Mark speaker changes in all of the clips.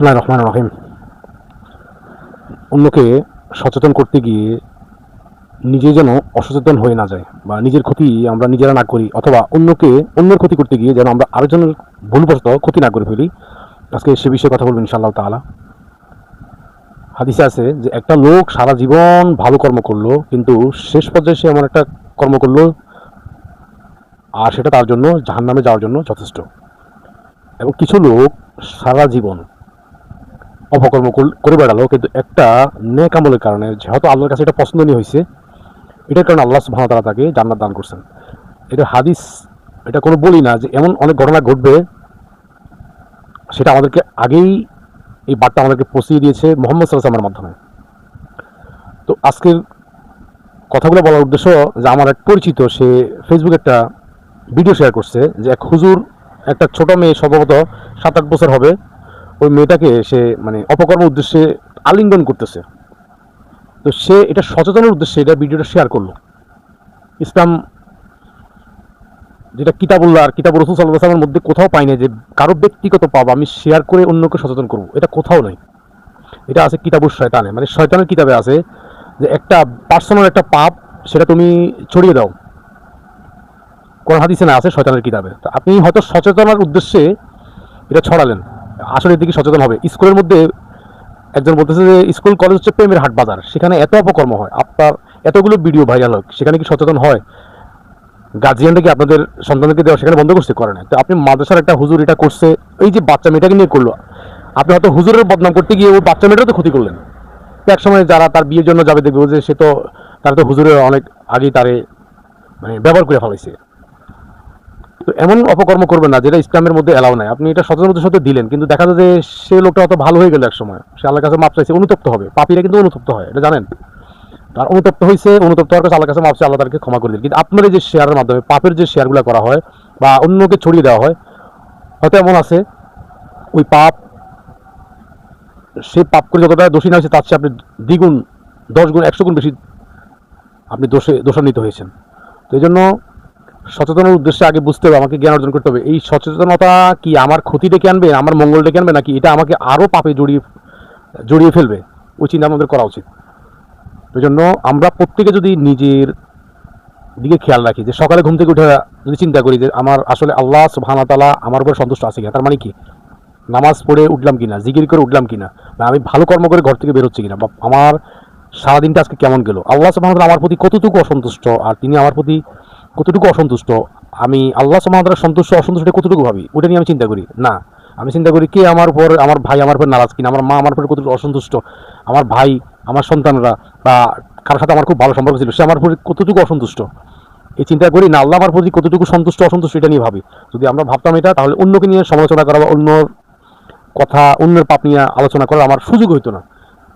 Speaker 1: বিসমিল্লাহির রহমানির রহিম। অন্যকে সচেতন করতে গিয়ে নিজে যেন অসচেতন হয়ে না যায়, বা নিজের ক্ষতি আমরা নিজেরা না করি, অথবা অন্যের ক্ষতি করতে গিয়ে যেন আমরা আরেকজনের ভুলবশত ক্ষতি না করে ফেলি। আজকে সে বিষয়ে কথা বলবো ইনশাআল্লাহ তাআলা। হাদিসে আছে যে একটা লোক সারা জীবন ভালো কর্ম করলো, কিন্তু শেষ পর্যায়ে সে এমন একটা কর্ম করলো আর সেটা তার জন্য জাহান্নামে যাওয়ার জন্য যথেষ্ট। এবং কিছু লোক সারা জীবন অপকর্ম করে বেড়ালো, কিন্তু একটা নেক আমলের কারণে, যেহেতু আল্লাহর কাছে এটা পছন্দনীয় হয়েছে, এটার কারণে আল্লাহ সুবহানাহু ওয়া তাআলা তাকে জান্নাত দান করছেন। এটা হাদিস, এটা কোনো বলি না যে এমন অনেক ঘটনা ঘটবে, সেটা আমাদেরকে আগেই এই বার্তা আমাদেরকে পৌঁছিয়ে দিয়েছে মুহাম্মদ সাল্লাল্লাহু আলাইহি ওয়াসাল্লামের মাধ্যমে। তো আজকের কথাগুলো বলার উদ্দেশ্য যে আমার এক পরিচিত, সে ফেসবুকে একটা ভিডিও শেয়ার করছে যে এক হুজুর একটা ছোট মেয়ে, সম্ভবত 7-8 বছর হবে, ওই মেয়েটাকে সে মানে অপকর্ম উদ্দেশ্যে আলিঙ্গন করতেছে। তো সে এটা সচেতনের উদ্দেশ্যে এটা ভিডিওটা শেয়ার করলো। ইসলাম যেটা কিতাবুল্লাহ আর কিতাব রাসূল সাল্লাল্লাহু আলাইহি ওয়াসাল্লামের মধ্যে কোথাও পাই না যে কারো ব্যক্তিগত পাপ আমি শেয়ার করে অন্যকে সচেতন করব, এটা কোথাও নাই। এটা আছে কিতাবুশ শয়তানে, মানে শয়তানের কিতাবে আছে যে একটা পার্সোনাল একটা পাপ সেটা তুমি ছড়িয়ে দাও। কোরআন হাদিসে না, আছে শয়তানের কিতাবে। তো আপনি হয়তো সচেতনার উদ্দেশ্যে এটা ছড়ালেন, আসলে এদিকে সচেতন হবে। স্কুলের মধ্যে একজন বলতেছে যে স্কুল কলেজ হচ্ছে প্রেমের হাট বাজার, সেখানে এত অপকর্ম হয়, আপনার এতগুলো ভিডিও ভাইরাল হয়, সেখানে কি সচেতন হয়? গার্জিয়ানরা কি আপনাদের সন্তানদেরকে দেওয়া সেখানে বন্ধ করতে করে না? তো আপনি মাদ্রাসার একটা হুজুর এটা করছে, এই যে বাচ্চা মেয়েটাকে নিয়ে করলো, আপনি হয়তো হুজুরের বদনাম করতে গিয়ে ওই বাচ্চা মেয়েটাও তো ক্ষতি করলেন। তো এক সময় যারা তার বিয়ের জন্য যাবে দেখবে যে সে তো, তারা তো হুজুরের অনেক আগেই তারে মানে ব্যবহার করে ফেলাইছে। তো এমন অপকর্ম করবেন না যেটা ইসলামের মধ্যে এলাও নাই। আপনি এটা সচেতনতার সাথে দিলেন, কিন্তু দেখা যায় যে সে লোকটা হয়তো ভালো হয়ে গেল, এক সময় সে আল্লাহর কাছে মাপ চাইছে, অনুতপ্ত হবে। পাপীরা কিন্তু অনুতপ্ত হয়, এটা জানেন? তার অনুতপ্ত হয়েছে, অনুতপ্ত হওয়ার কাছে আল্লাহর কাছে মাপ চাই, আল্লাহ তাকে ক্ষমা করে দিন। কিন্তু আপনার এই যে শেয়ারের মাধ্যমে পাপের যে শেয়ারগুলো করা হয় বা অন্যকে ছড়িয়ে দেওয়া হয়, হয়তো এমন আছে ওই পাপ, সে পাপ করে যতটা দোষী না হয়েছে তার চেয়ে আপনি দ্বিগুণ, 10 গুণ, 100 গুণ বেশি আপনি দোষান্বিত হয়েছেন। তো এই জন্য সচেতনের উদ্দেশ্যে আগে বুঝতে হবে, আমাকে জ্ঞান অর্জন করতে হবে। এই সচেতনতা কি আমার ক্ষতি ডেকে আনবে, আমার মঙ্গল ডেকে আনবে, নাকি এটা আমাকে আরও পাপে জড়িয়ে ফেলবে? ওই চিন্তা আমাদের করা উচিত। এই জন্য আমরা প্রত্যেকে যদি নিজের দিকে খেয়াল রাখি, যে সকালে ঘুম থেকে উঠে যদি চিন্তা করি যে আমার আসলে আল্লাহ সুবহানাহু ওয়া তাআলা আমার উপর সন্তুষ্ট আছে কিনা, তার মানে কি নামাজ পড়ে উঠলাম কিনা, জিকির করে উঠলাম কিনা, বা আমি ভালো কর্ম করে ঘর থেকে বের হচ্ছে কিনা, বা আমার সারাদিনটা আজকে কেমন গেল, আল্লাহ সুবহানাহু ওয়া তাআলা আমার প্রতি কতটুকু অসন্তুষ্ট আর তিনি আমার প্রতি কতটুকু অসন্তুষ্ট, আমি আল্লাহ সুবহানাহু ওয়া তাআলার সন্তুষ্ট অসন্তুষ্টটা কতটুকু ভাবি, ওটা নিয়ে আমি চিন্তা করি না। আমি চিন্তা করি কে আমার উপর, আমার ভাই আমার উপর নারাজ কিনা, আমার মা আমার উপর কতটুকু অসন্তুষ্ট, আমার ভাই, আমার সন্তানরা, বা কারোর সাথে আমার খুব ভালো সম্পর্ক ছিল, সে আমার উপর কতটুকু অসন্তুষ্ট, এই চিন্তা করি না। আল্লাহ আমার প্রতি কতটুকু সন্তুষ্ট অসন্তুষ্ট এটা নিয়ে ভাবি। যদি আমরা ভাবতাম এটা, তাহলে অন্যকে নিয়ে সমালোচনা করা বা অন্যর কথা, অন্যের পাপ নিয়ে আলোচনা করার আমার সুযোগ হইতো না।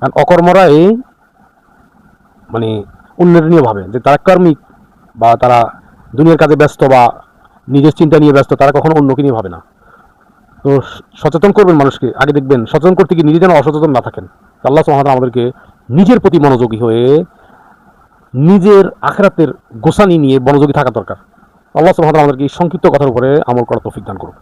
Speaker 1: কারণ অকর্মরা এই মানে অন্যের নিয়ে ভাবে যে তারা কর্মিক, বা তারা দুনিয়ার কাজে ব্যস্ত, বা নিজের চিন্তা নিয়ে ব্যস্ত, তারা কখনো অন্যকে নিয়ে ভাবে না। তো সচেতন করবেন মানুষকে, আগে দেখবেন সচেতন করতে গিয়ে নিজে যেন অসচেতন না থাকেন। আল্লাহ সুবহানাহু ওয়া তাআলা আমাদেরকে নিজের প্রতি মনোযোগী হয়ে নিজের আখিরাতের গোছানি নিয়ে মনোযোগী থাকা দরকার। আল্লাহ সুবহানাহু ওয়া তাআলা আমাদেরকে এই সংক্ষিপ্ত কথার উপরে আমল করার তৌফিক দান করুন।